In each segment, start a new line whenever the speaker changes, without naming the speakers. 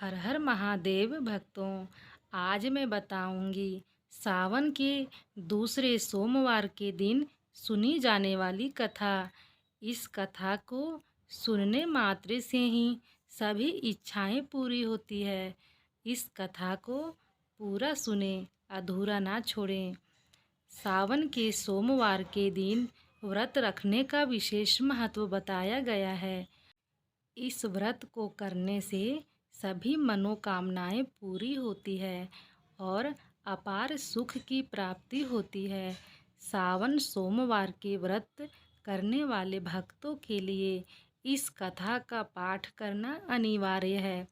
हर हर महादेव भक्तों। आज मैं बताऊंगी सावन के दूसरे सोमवार के दिन सुनी जाने वाली कथा। इस कथा को सुनने मात्र से ही सभी इच्छाएं पूरी होती है। इस कथा को पूरा सुने, अधूरा ना छोड़ें। सावन के सोमवार के दिन व्रत रखने का विशेष महत्व बताया गया है। इस व्रत को करने से सभी मनोकामनाएं पूरी होती है और अपार सुख की प्राप्ति होती है। सावन सोमवार के व्रत करने वाले भक्तों के लिए इस कथा का पाठ करना अनिवार्य है।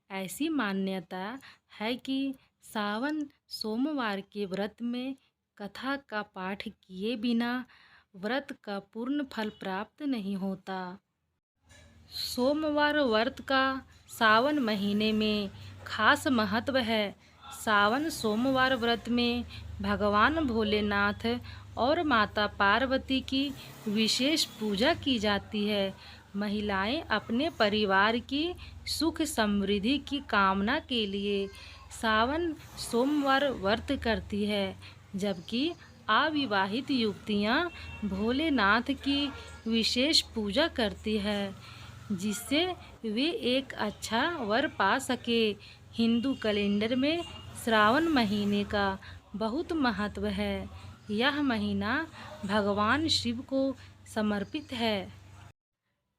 ऐसी मान्यता है कि सावन सोमवार के व्रत में कथा का पाठ किए बिना व्रत का पूर्ण फल प्राप्त नहीं होता। सोमवार व्रत का सावन महीने में खास महत्व है। सावन सोमवार व्रत में भगवान भोलेनाथ और माता पार्वती की विशेष पूजा की जाती है। महिलाएं अपने परिवार की सुख समृद्धि की कामना के लिए सावन सोमवार व्रत करती है, जबकि अविवाहित युवतियां भोलेनाथ की विशेष पूजा करती है, जिससे वे एक अच्छा वर पा सके। हिंदू कैलेंडर में श्रावण महीने का बहुत महत्व है। यह महीना भगवान शिव को समर्पित है।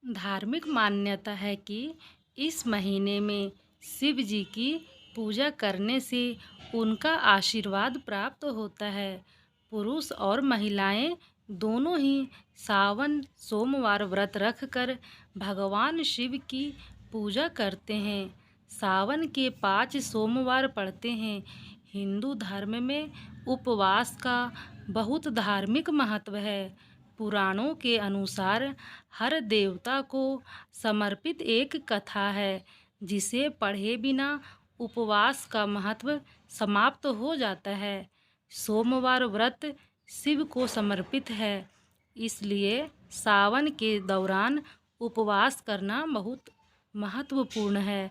धार्मिक मान्यता है कि इस महीने में शिव जी की पूजा करने से उनका आशीर्वाद प्राप्त होता है। पुरुष और महिलाएं दोनों ही सावन सोमवार व्रत रखकर भगवान शिव की पूजा करते हैं। सावन के 5 सोमवार पड़ते हैं। हिंदू धर्म में उपवास का बहुत धार्मिक महत्व है। पुराणों के अनुसार हर देवता को समर्पित एक कथा है, जिसे पढ़े बिना उपवास का महत्व समाप्त हो जाता है। सोमवार व्रत शिव को समर्पित है, इसलिए सावन के दौरान उपवास करना बहुत महत्वपूर्ण है।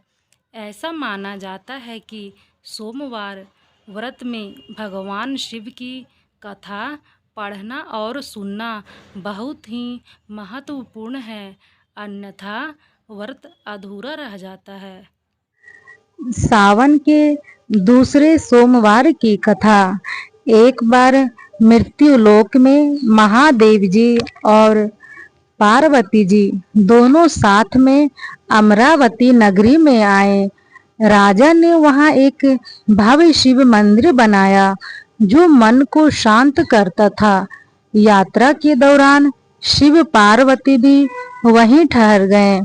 ऐसा माना जाता है कि सोमवार व्रत में भगवान शिव की कथा पढ़ना और सुनना बहुत ही महत्वपूर्ण है, अन्यथा व्रत अधूरा रह जाता है।
सावन के दूसरे सोमवार की कथा। एक बार मृत्युलोक में महादेव जी और पार्वती जी दोनों साथ में अमरावती नगरी में आए। राजा ने वहां एक भव्य शिव मंदिर बनाया, जो मन को शांत करता था। यात्रा के दौरान शिव पार्वती भी वहीं ठहर गए।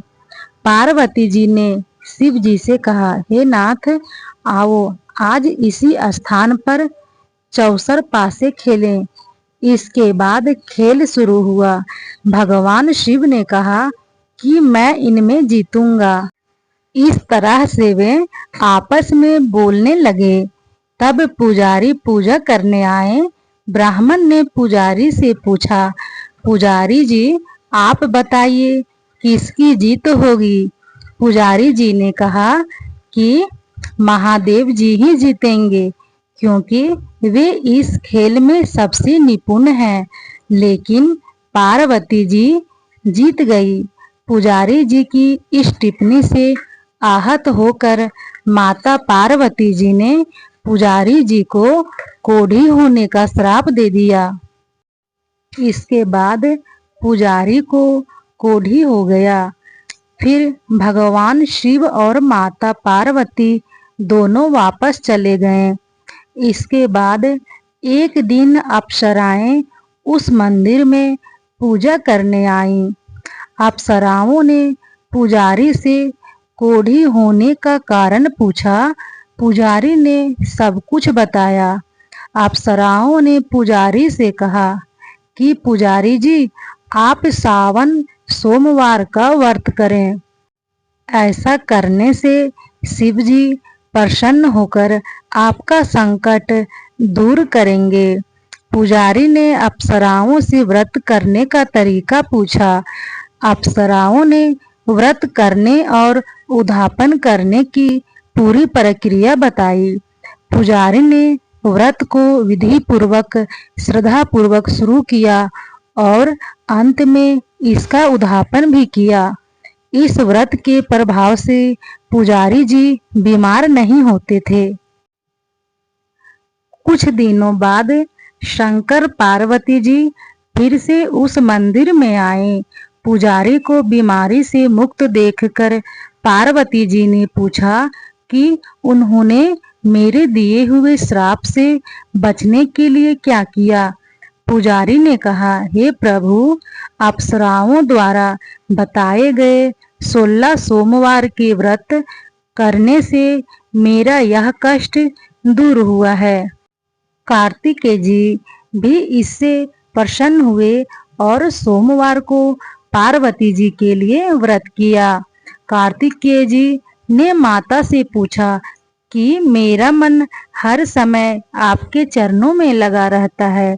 पार्वती जी ने शिव जी से कहा, हे नाथ, आओ आज इसी स्थान पर चौसर पासे खेलें। इसके बाद खेल शुरू हुआ। भगवान शिव ने कहा कि मैं इनमें जीतूंगा। इस तरह से वे आपस में बोलने लगे। तब पुजारी पूजा करने आए। ब्राह्मण ने पुजारी से पूछा, पुजारी जी, आप बताइए किसकी जीत होगी? पुजारी जी ने कहा कि महादेव जी ही जीतेंगे, क्योंकि वे इस खेल में सबसे निपुण हैं। लेकिन पार्वती जी जीत गई। पुजारी जी की इस टिप्पणी से आहत होकर माता पार्वती जी ने पुजारी जी को कोढ़ी होने का श्राप दे दिया। इसके बाद पुजारी को कोढ़ी हो गया। फिर भगवान शिव और माता पार्वती दोनों वापस चले गए। इसके बाद एक दिन अप्सराएं उस मंदिर में पूजा करने आईं। अप्सराओं ने पुजारी से कोढ़ी होने का कारण पूछा। पुजारी ने सब कुछ बताया। अप्सराओं ने पुजारी से कहा कि पुजारी जी, आप सावन सोमवार का व्रत करें। ऐसा करने से शिव जी प्रसन्न होकर आपका संकट दूर करेंगे। पुजारी ने अप्सराओं से व्रत करने का तरीका पूछा। अप्सराओं ने व्रत करने और उद्यापन करने की पूरी प्रक्रिया बताई। पुजारी ने व्रत को विधि पूर्वक श्रद्धा पूर्वक शुरू किया और अंत में इसका उद्यापन भी किया। इस व्रत के प्रभाव से पुजारी जी बीमार नहीं होते थे। कुछ दिनों बाद शंकर पार्वती जी फिर से उस मंदिर में आए। पुजारी को बीमारी से मुक्त देखकर पार्वती जी ने पूछा कि उन्होंने मेरे दिए हुए श्राप से बचने के लिए क्या किया। पुजारी ने कहा, हे प्रभु, अप्सराओं द्वारा बताए गए 16 सोमवार के व्रत करने से मेरा यह कष्ट दूर हुआ है। कार्तिकेय जी भी इससे प्रसन्न हुए और सोमवार को पार्वती जी के लिए व्रत किया। कार्तिकेय जी ने माता से पूछा कि मेरा मन हर समय आपके चरणों में लगा रहता है।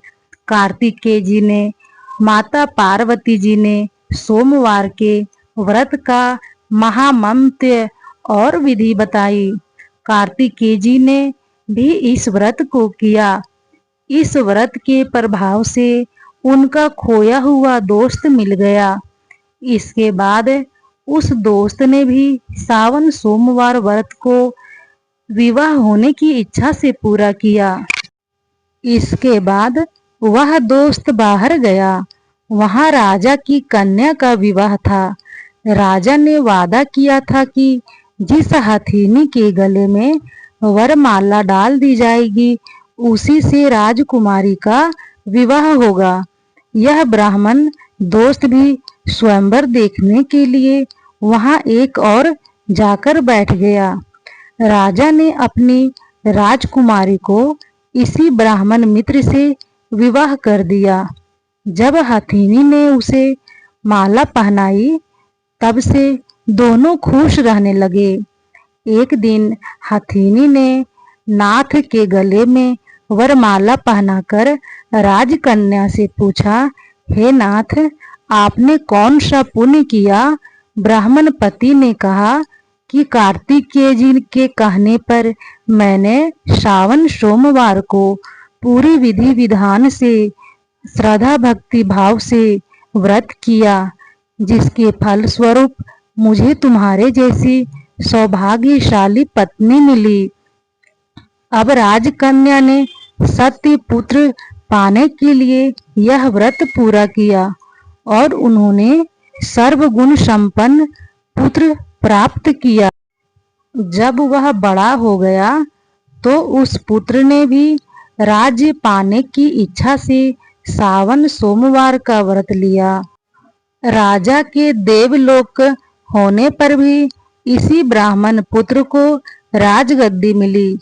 कार्तिकेय जी ने माता पार्वती जी ने सोमवार के व्रत का महामंत्र और विधि बताई। कार्तिकेय जी ने भी इस व्रत को किया। इस व्रत के प्रभाव से उनका खोया हुआ दोस्त मिल गया। इसके बाद उस दोस्त ने भी सावन सोमवार व्रत को विवाह होने की इच्छा से पूरा किया। इसके बाद वह दोस्त बाहर गया। वहां राजा की कन्या का विवाह था। राजा ने वादा किया था कि जिस हथिनी के गले में वरमाला डाल दी जाएगी उसी से राजकुमारी का विवाह होगा। यह ब्राह्मण दोस्त भी स्वयंवर देखने के लिए वहां एक और जाकर बैठ गया। राजा ने अपनी राजकुमारी को इसी ब्राह्मण मित्र से विवाह कर दिया। जब हथिनी ने उसे माला पहनाई तब से दोनों खुश रहने लगे। एक दिन हथिनी ने नाथ के गले में वरमाला पहनाकर राजकन्या से पूछा, हे नाथ, आपने कौन सा पुण्य किया। ब्राह्मण पति ने कहा कि कार्तिकेय जी के कहने पर मैंने सावन सोमवार को पूरी विधि विधान से श्रद्धा भक्ति भाव से व्रत किया, जिसके फल स्वरूप मुझे तुम्हारे जैसी सौभाग्यशाली पत्नी मिली। अब राजकन्या ने सत्य पुत्र पाने के लिए यह व्रत पूरा किया और उन्होंने सर्वगुण संपन्न पुत्र प्राप्त किया। जब वह बड़ा हो गया तो उस पुत्र ने भी राज्य पाने की इच्छा से सावन सोमवार का व्रत लिया। राजा के देवलोक होने पर भी इसी ब्राह्मण पुत्र को राजगद्दी मिली।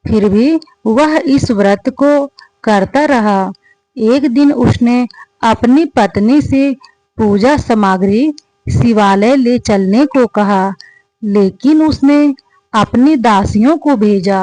फिर भी वह इस व्रत को करता रहा। एक दिन उसने अपनी पत्नी से पूजा सामग्री शिवालय ले चलने को कहा, लेकिन उसने अपनी दासियों को भेजा।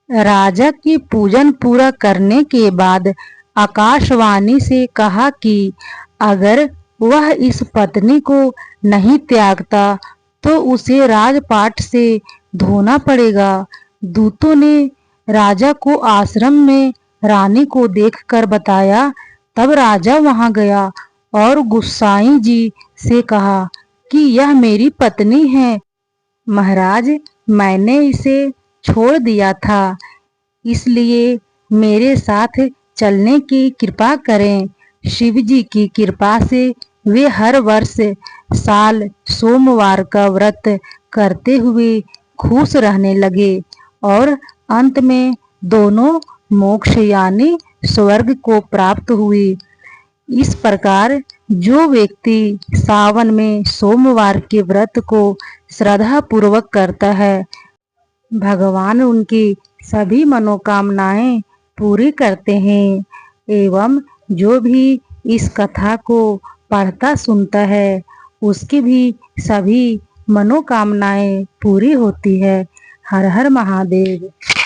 राजा की पूजन पूरा करने के बाद आकाशवाणी से कहा कि अगर वह इस पत्नी को नहीं त्यागता तो उसे राजपाट से धोना पड़ेगा। दूतों ने राजा को आश्रम में रानी को देखकर बताया। तब राजा वहां गया और गुस्साई जी से कहा कि यह मेरी पत्नी है। महाराज, मैंने इसे छोड़ दिया था, इसलिए मेरे साथ चलने की कृपा करें। शिव जी की कृपा से वे हर वर्ष साल सोमवार का व्रत करते हुए खुश रहने लगे और अंत में दोनों मोक्ष यानी स्वर्ग को प्राप्त हुए। इस प्रकार जो व्यक्ति सावन में सोमवार के व्रत को श्रद्धा पूर्वक करता है, भगवान उनकी सभी मनोकामनाएं पूरी करते हैं एवं जो भी इस कथा को पढ़ता सुनता है उसकी भी सभी मनोकामनाएं पूरी होती है। हर हर महादेव।